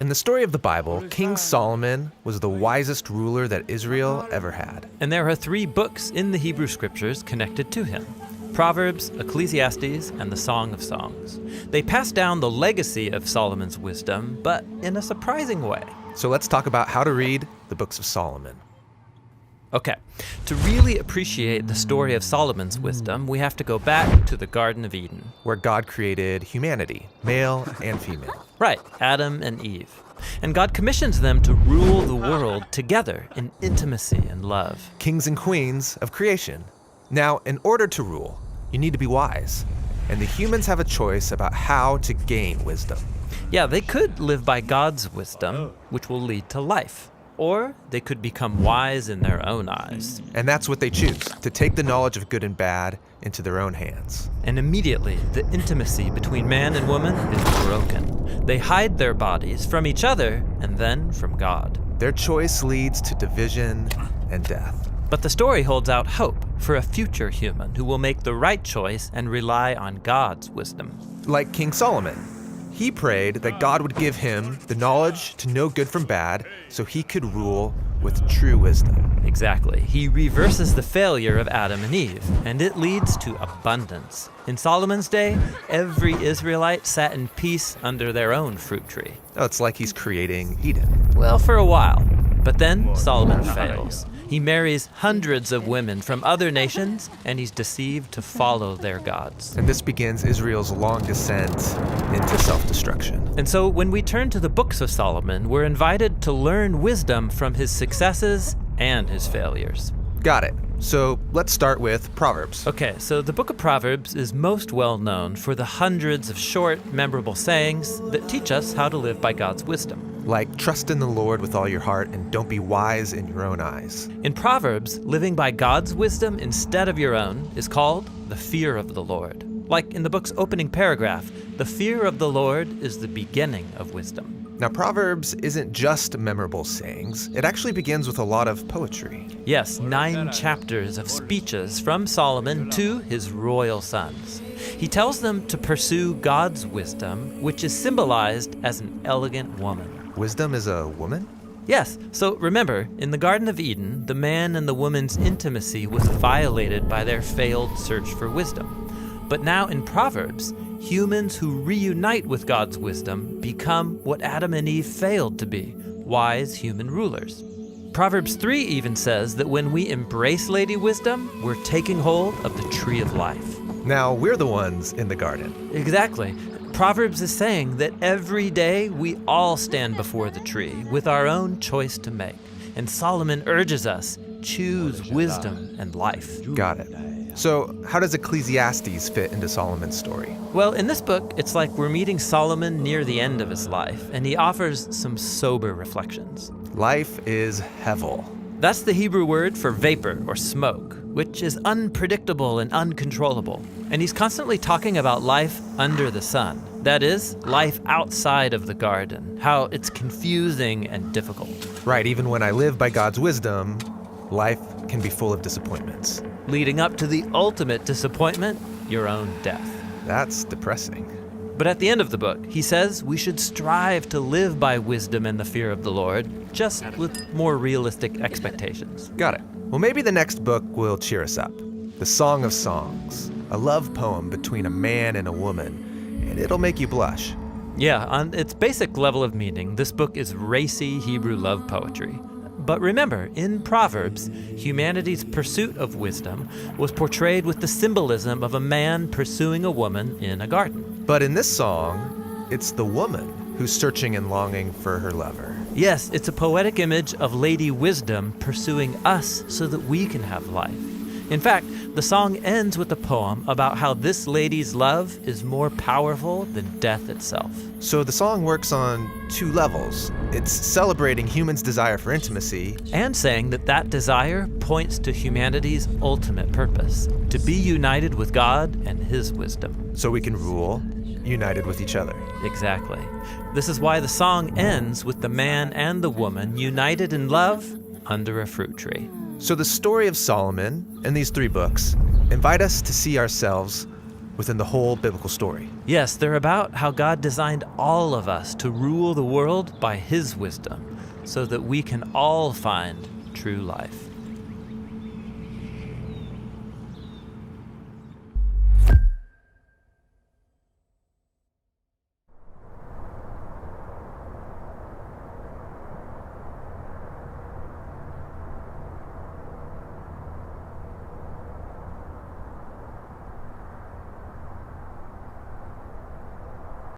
In the story of the Bible, King Solomon was the wisest ruler that Israel ever had. And there are 3 books in the Hebrew Scriptures connected to him: Proverbs, Ecclesiastes, and the Song of Songs. They pass down the legacy of Solomon's wisdom, but in a surprising way. So let's talk about how to read the books of Solomon. Okay, to really appreciate the story of Solomon's wisdom, we have to go back to the Garden of Eden. Where God created humanity, male and female. Right, Adam and Eve. And God commissions them to rule the world together in intimacy and love. Kings and queens of creation. Now, in order to rule, you need to be wise. And the humans have a choice about how to gain wisdom. Yeah, they could live by God's wisdom, which will lead to life. Or they could become wise in their own eyes. And that's what they choose, to take the knowledge of good and bad into their own hands. And immediately, the intimacy between man and woman is broken. They hide their bodies from each other and then from God. Their choice leads to division and death. But the story holds out hope for a future human who will make the right choice and rely on God's wisdom. Like King Solomon. He prayed that God would give him the knowledge to know good from bad so he could rule with true wisdom. Exactly. He reverses the failure of Adam and Eve, and it leads to abundance. In Solomon's day, every Israelite sat in peace under their own fruit tree. Oh, it's like he's creating Eden. Well, for a while. But then Solomon fails. He marries hundreds of women from other nations, and he's deceived to follow their gods. And this begins Israel's long descent into self-destruction. And so when we turn to the books of Solomon, we're invited to learn wisdom from his successes and his failures. Got it. So let's start with Proverbs. Okay, so the book of Proverbs is most well known for the hundreds of short, memorable sayings that teach us how to live by God's wisdom. Like, trust in the Lord with all your heart and don't be wise in your own eyes. In Proverbs, living by God's wisdom instead of your own is called the fear of the Lord. Like in the book's opening paragraph, the fear of the Lord is the beginning of wisdom. Now, Proverbs isn't just memorable sayings. It actually begins with a lot of poetry. Yes, 9 chapters of speeches from Solomon to his royal sons. He tells them to pursue God's wisdom, which is symbolized as an elegant woman. Wisdom is a woman? Yes, so remember, in the Garden of Eden, the man and the woman's intimacy was violated by their failed search for wisdom. But now in Proverbs, humans who reunite with God's wisdom become what Adam and Eve failed to be, wise human rulers. Proverbs 3 even says that when we embrace Lady Wisdom, we're taking hold of the tree of life. Now, we're the ones in the garden. Exactly. Proverbs is saying that every day we all stand before the tree with our own choice to make. And Solomon urges us, choose wisdom and life. Got it. So, how does Ecclesiastes fit into Solomon's story? Well, in this book, it's like we're meeting Solomon near the end of his life, and he offers some sober reflections. Life is hevel. That's the Hebrew word for vapor or smoke, which is unpredictable and uncontrollable. And he's constantly talking about life under the sun. That is, life outside of the garden, how it's confusing and difficult. Right, even when I live by God's wisdom, life can be full of disappointments. Leading up to the ultimate disappointment, your own death. That's depressing. But at the end of the book, he says we should strive to live by wisdom and the fear of the Lord, just with more realistic expectations. Got it. Well, maybe the next book will cheer us up. The Song of Songs, a love poem between a man and a woman, and it'll make you blush. Yeah, on its basic level of meaning, this book is racy Hebrew love poetry. But remember, in Proverbs, humanity's pursuit of wisdom was portrayed with the symbolism of a man pursuing a woman in a garden. But in this song, it's the woman who's searching and longing for her lover. Yes, it's a poetic image of Lady Wisdom pursuing us so that we can have life. In fact, the song ends with a poem about how this lady's love is more powerful than death itself. So the song works on 2 levels. It's celebrating humans' desire for intimacy, And saying that that desire points to humanity's ultimate purpose, to be united with God and His wisdom. so we can rule united with each other. Exactly. This is why the song ends with the man and the woman united in love under a fruit tree. So the story of Solomon and these 3 books invite us to see ourselves within the whole biblical story. Yes, they're about how God designed all of us to rule the world by His wisdom, so that we can all find true life.